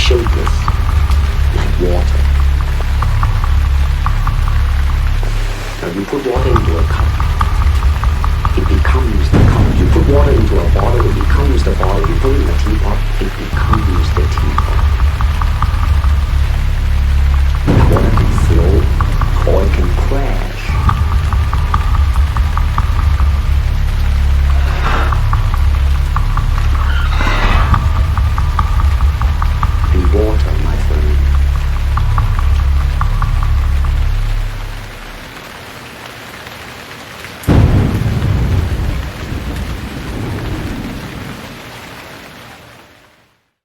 shapeless, like water. Now you put water into a cup, it becomes the cup. You put water into a bottle, it becomes the bottle.